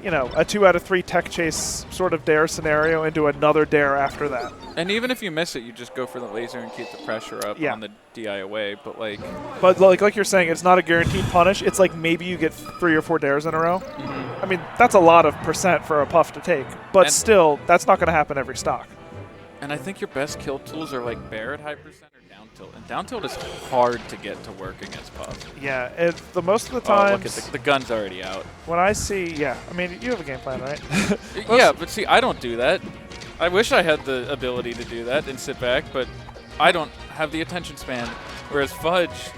you know, a 2 out of 3 tech chase sort of dare scenario into another dare after that. And even if you miss it, you just go for the laser and keep the pressure up on the DI away. But like you're saying, it's not a guaranteed punish. It's like maybe you get 3 or 4 dares in a row. I mean, that's a lot of % for a Puff to take. But still, that's not going to happen every stock. And I think your best kill tools are like Bear at high percent or down tilt. And down tilt is hard to get to work against Puff. Yeah, the most of the time. Oh, look at the gun's already out. When I see, I mean, you have a game plan, right? Yeah, but see, I don't do that. I wish I had the ability to do that and sit back, but I don't have the attention span. Whereas Fudge,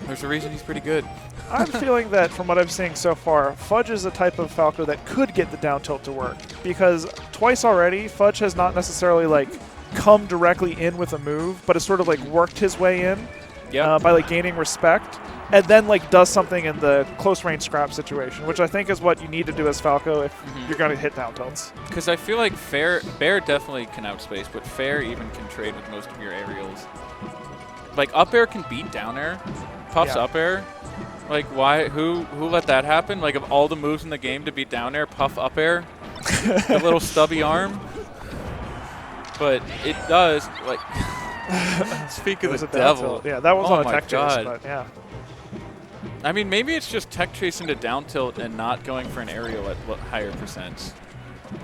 there's a reason he's pretty good. I'm feeling that from what I'm seeing so far, Fudge is a type of Falco that could get the down tilt to work. Because twice already, Fudge has not necessarily like come directly in with a move, but has sort of like worked his way in by like gaining respect, and then like does something in the close range scrap situation, which I think is what you need to do as Falco if you're going to hit down tilts. Because I feel like Bear definitely can outspace, but Fair even can trade with most of your aerials. Like up air can beat down air. Puff's up air. Like why? Who let that happen? Like of all the moves in the game to beat down air, Puff up air, the little stubby arm. But it does. Like speak of the devil. Yeah, that was on a tech chase, but yeah. I mean, maybe it's just tech chasing to down tilt and not going for an aerial at higher percents.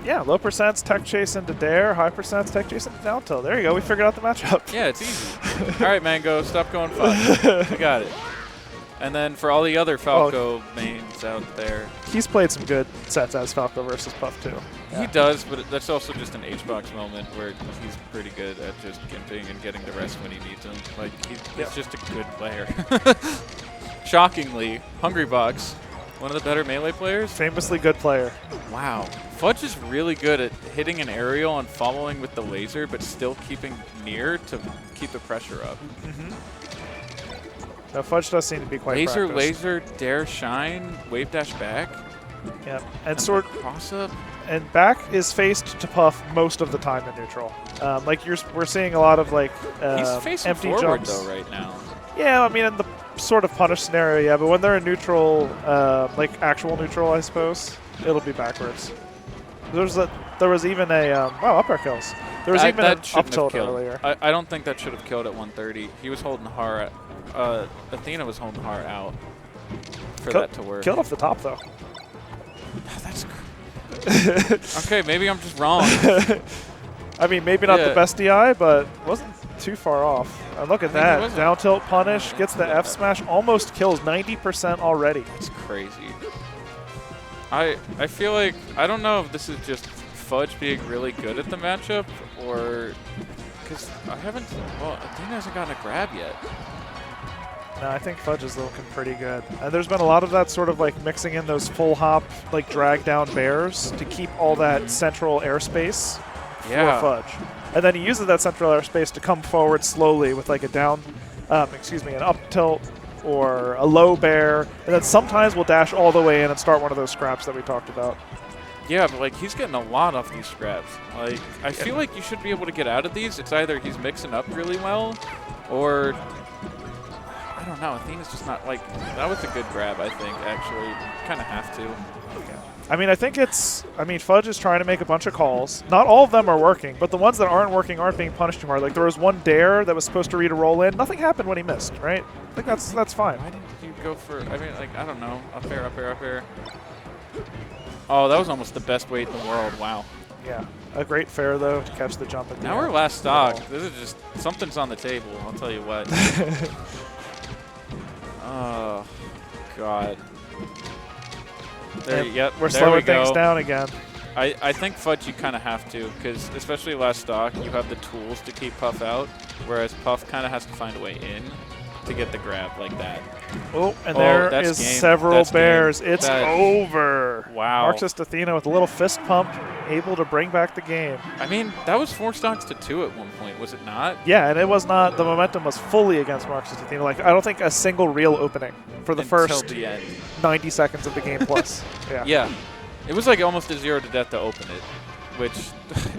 Yeah, low percents, tech chase into dare, high percents, tech chase into down tilt. There you go. We figured out the matchup. Yeah, it's easy. All right, Mango, stop going fun. You got it. And then for all the other Falco mains out there. He's played some good sets as Falco versus Puff, too. Yeah. He does, but that's also just an H-box moment where he's pretty good at just gimping and getting the rest when he needs him. Like, he's just a good player. Shockingly, Hungrybox, one of the better Melee players. Famously good player. Wow. Fudge is really good at hitting an aerial and following with the laser, but still keeping near to keep the pressure up. Now, Fudge does seem to be quite practiced. Laser, dare, shine, wave dash back. Yep. And sort cross up. And back is faced to Puff most of the time in neutral. Like we're seeing a lot of like he's facing empty forward jumps though right now. Yeah, I mean in the sort of punish scenario, yeah, but when they're in neutral, like actual neutral, I suppose, it'll be backwards. There was even a up air kills. There was even an up tilt earlier. I don't think that should have killed at 130. He was holding Har. Athena was holding Har out for that to work. Killed off the top though. That's okay. Maybe I'm just wrong. I mean, maybe not the best DI, but wasn't too far off. And look at that. Down tilt punish, gets the F smash, almost kills 90% already. That's crazy. I feel like, I don't know if this is just Fudge being really good at the matchup, or because Athena hasn't gotten a grab yet. No, I think Fudge is looking pretty good. And there's been a lot of that sort of like mixing in those full hop, like drag down bears to keep all that central airspace for Fudge. And then he uses that central airspace to come forward slowly with like a down, an up tilt or a low bear. And then sometimes we'll dash all the way in and start one of those scraps that we talked about. Yeah, but like he's getting a lot off these scraps. Like I feel like you should be able to get out of these. It's either he's mixing up really well, or I don't know. Athena's just not like that was a good grab. I think actually, kind of have to. Yeah. I mean, I think Fudge is trying to make a bunch of calls. Not all of them are working, but the ones that aren't working aren't being punished too hard. Like there was one dare that was supposed to read a roll in. Nothing happened when he missed, right? I think that's fine. Why didn't you go for? I mean, like I don't know. Up air, up air, up air. Oh, that was almost the best weight in the world. Wow. Yeah. A great fair, though, to catch the jump at the Now we're last stock. This is just, something's on the table, I'll tell you what. Oh, God. We're slowing things down again. I think Fudge you kind of have to, because especially last stock, you have the tools to keep Puff out, whereas Puff kind of has to find a way in to get the grab like that. Oh, and there is several bears. It's over. Wow. MarxistxAthena with a little fist pump, able to bring back the game. I mean, that was 4 stocks to 2 at one point, was it not? Yeah, and it was not. The momentum was fully against MarxistxAthena. Like, I don't think a single real opening for the first 90 seconds of the game plus. Yeah. It was like almost a 0 to death to open it, which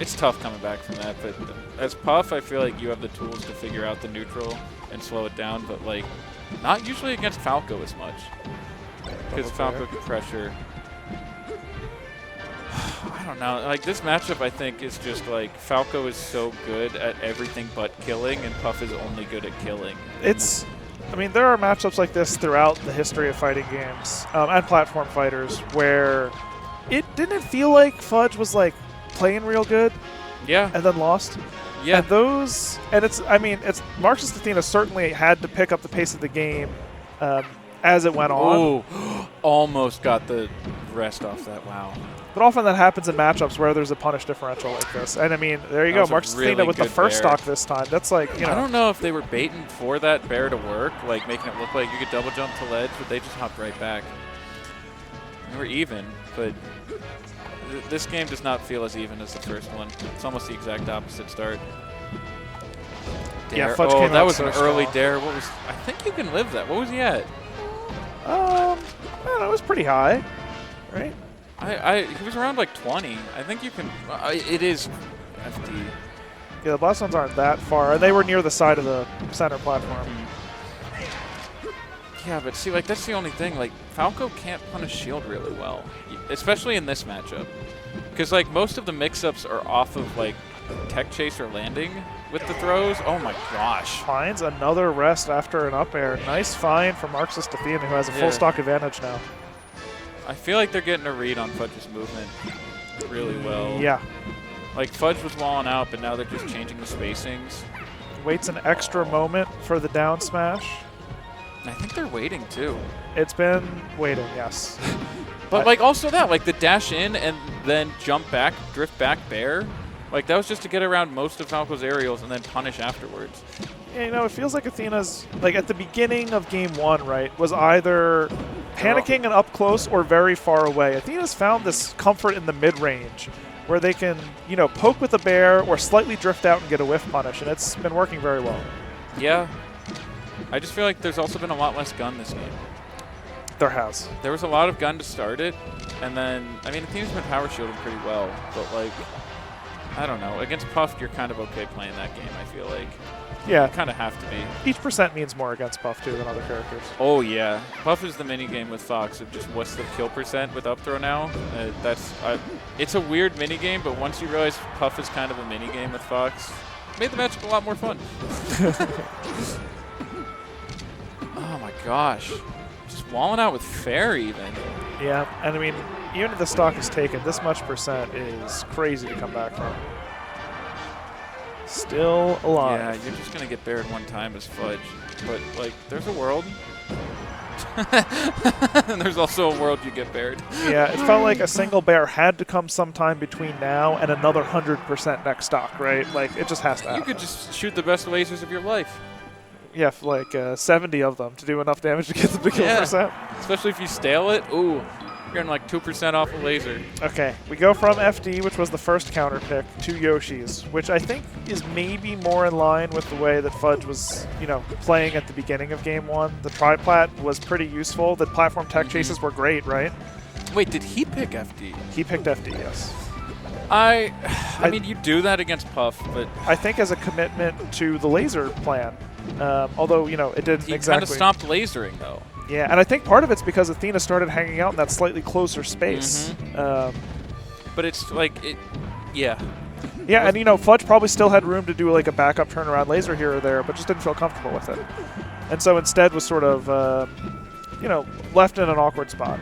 it's tough coming back from that. But as Puff, I feel like you have the tools to figure out the neutral and slow it down, but like not usually against Falco as much, because Falco can pressure. don't know. Like, this matchup, I think, is just like Falco is so good at everything but killing, and Puff is only good at killing. I mean, there are matchups like this throughout the history of fighting games and platform fighters where it didn't feel like Fudge was like playing real good. Yeah. And then lost. Yeah. And it's MarxistxAthena certainly had to pick up the pace of the game as it went on. Ooh, almost got the rest off that. Wow. But often that happens in matchups where there's a punish differential like this. And I mean, there you go, MarxistxAthena really with the first bear. stock this time. That's like, you know. I don't know if they were baiting for that bear to work, like making it look like you could double jump to ledge, but they just hopped right back. They were even, but this game does not feel as even as the first one. It's almost the exact opposite start. Dare. Yeah, Fudge came out that was so an early strong. dare. What was? I think you can live that. What was he at? I don't know, it was pretty high, right? He was around like 20. I think you can. It is FD. Yeah, the blast zones aren't that far. They were near the side of the center platform. Yeah, but see, like, that's the only thing. Like, Falco can't punish shield really well, especially in this matchup. Because, like, most of the mix-ups are off of, like, tech chase or landing with the throws. Oh, my gosh. Finds another rest after an up air. Nice find from MarxistxAthena, who has a full stock advantage now. I feel like they're getting a read on Fudge's movement really well. Yeah. Like, Fudge was walling out, but now they're just changing the spacings. Waits an extra moment for the down smash. I think they're waiting, too. It's been waiting, yes. But, like, also that, like, the dash in and then jump back, drift back bear, like, that was just to get around most of Falco's aerials and then punish afterwards. Yeah, you know, it feels like Athena's, like, at the beginning of game one, right, was either panicking and up close or very far away. Athena's found this comfort in the mid-range where they can, you know, poke with the bear or slightly drift out and get a whiff punish, and it's been working very well. Yeah. I just feel like there's also been a lot less gun this game. There has. There was a lot of gun to start it, and then, I mean, Athena's been power shielding pretty well, but, like, I don't know. Against Puff, you're kind of okay playing that game, I feel like. Yeah. You kind of have to be. Each percent means more against Puff, too, than other characters. Oh, yeah. Puff is the minigame with Fox of just what's the kill percent with up throw now. It's a weird minigame, but once you realize Puff is kind of a minigame with Fox, it made the matchup a lot more fun. Oh, my gosh. Just walling out with fair, even. Yeah, and I mean, even if the stock is taken, this much percent is crazy to come back from. Still alive. Yeah, you're just going to get buried one time as Fudge. But, like, there's a world. And there's also a world you get buried. Yeah, it felt like a single bear had to come sometime between now and another 100% next stock, right? Like, it just has to happen. You could just shoot the best lasers of your life. Yeah, like 70 of them to do enough damage to get them to kill percent. Especially if you stale it. Ooh, you're getting like 2% off a laser. Okay, we go from FD, which was the first counter pick, to Yoshi's, which I think is maybe more in line with the way that Fudge was, you know, playing at the beginning of game one. The tri-plat was pretty useful. The platform tech chases were great, right? Wait, did he pick FD? He picked FD, yes. I mean, you do that against Puff, but I think as a commitment to the laser plan. Although, you know, it didn't he exactly. kind of stopped lasering, though. Yeah, and I think part of it's because Athena started hanging out in that slightly closer space. But it's like, yeah. Yeah, and, you know, Fudge probably still had room to do, like, a backup turnaround laser here or there, but just didn't feel comfortable with it. And so instead was sort of, you know, left in an awkward spot.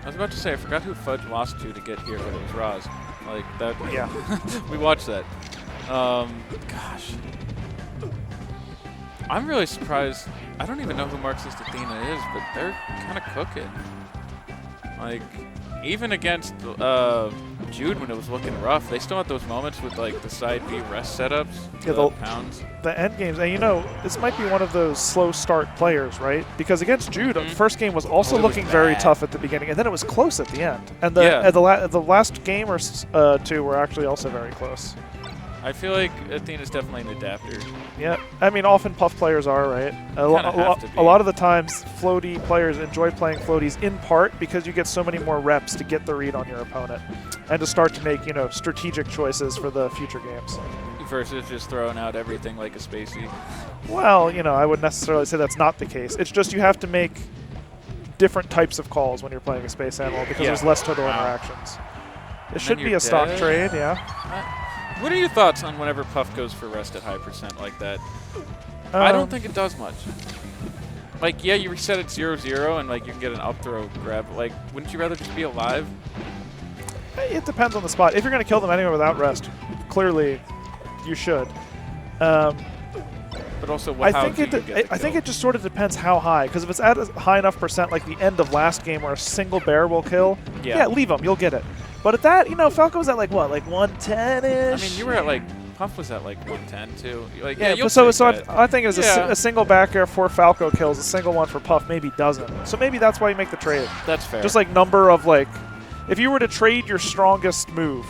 I was about to say, I forgot who Fudge lost to get here, but it was Roz. Like, that. Yeah. We watched that. Gosh. I'm really surprised. I don't even know who MarxistxAthena is, but they're kind of cooking. Like, even against Jude when it was looking rough, they still had those moments with, like, the side B rest setups. Yeah, the pounds. The end games. And, you know, this might be one of those slow start players, right? Because against Jude, the first game was also looking very tough at the beginning, and then it was close at the end. And the last game or two were actually also very close. I feel like Athena's definitely an adapter. Yeah, I mean, often Puff players are, right? A lot of the times, floaty players enjoy playing floaties in part because you get so many more reps to get the read on your opponent and to start to make, you know, strategic choices for the future games. Versus just throwing out everything like a spacey. Well, you know, I wouldn't necessarily say that's not the case. It's just you have to make different types of calls when you're playing a space animal because there's less total interactions. It should be a stock trade, yeah. What are your thoughts on whenever Puff goes for rest at high percent like that? I don't think it does much. Like, yeah, you reset it 0-0 and like you can get an up throw grab. Like, wouldn't you rather just be alive? It depends on the spot. If you're going to kill them anyway without rest, clearly you should. But also, I think it just sort of depends how high. Because if it's at a high enough percent, like the end of last game where a single bear will kill, yeah, leave them, you'll get it. But at that, you know, Falco was at like what, like 110-ish? I mean, you were at like, Puff was at like 110 too. Like, yeah, so I think it was a single back air for Falco kills, a single one for Puff maybe doesn't. So maybe that's why you make the trade. That's fair. Just like number of like, if you were to trade your strongest move,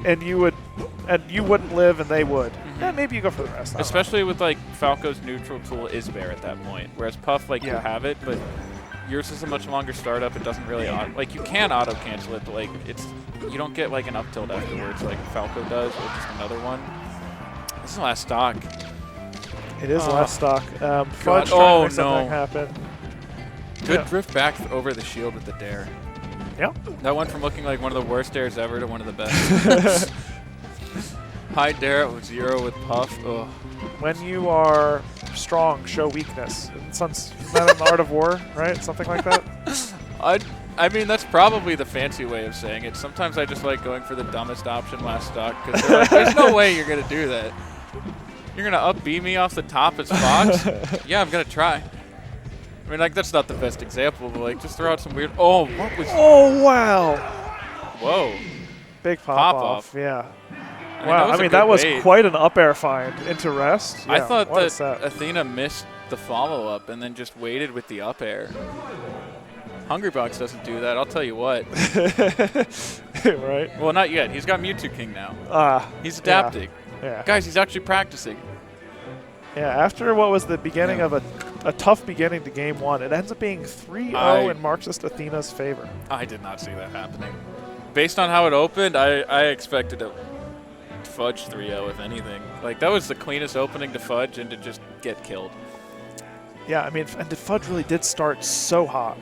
and you wouldn't live and they would, then maybe you go for the rest. Especially with like Falco's neutral tool is bear at that point, whereas Puff you have it, but yours is a much longer startup. It doesn't really like you can auto cancel it, but like you don't get like an up tilt afterwards like Falco does, or just another one. This is the last stock. It is last stock. Fudge trying to make something happen. Good drift back over the shield with the dare. Yeah. That went from looking like one of the worst dares ever to one of the best. High dare at 0 with Puff. Ugh. When you are strong, show weakness. Isn't that an art of war, right? Something like that? I mean, that's probably the fancy way of saying it. Sometimes I just like going for the dumbest option last stock because they're like, there's no way you're going to do that. You're going to up B me off the top as Fox? Yeah, I'm going to try. I mean, like, that's not the best example, but like, just throw out some weird. Oh, what was. Oh, wow. Whoa. Big pop off. Yeah. I mean, wow, that was quite an up air find into rest. Yeah, I thought that Athena missed the follow-up and then just waited with the up air. Hungrybox doesn't do that, I'll tell you what. Right? Well, not yet. He's got Mewtwo King now. He's adapting. Yeah. Guys, he's actually practicing. Yeah, after what was the beginning of a tough beginning to game 1, it ends up being 3-0 in MarxistxAthena's favor. I did not see that happening. Based on how it opened, I expected a Fudge 3-0, if anything. Like, that was the cleanest opening to Fudge and to just get killed. Yeah, I mean, and Fudge really did start so hot.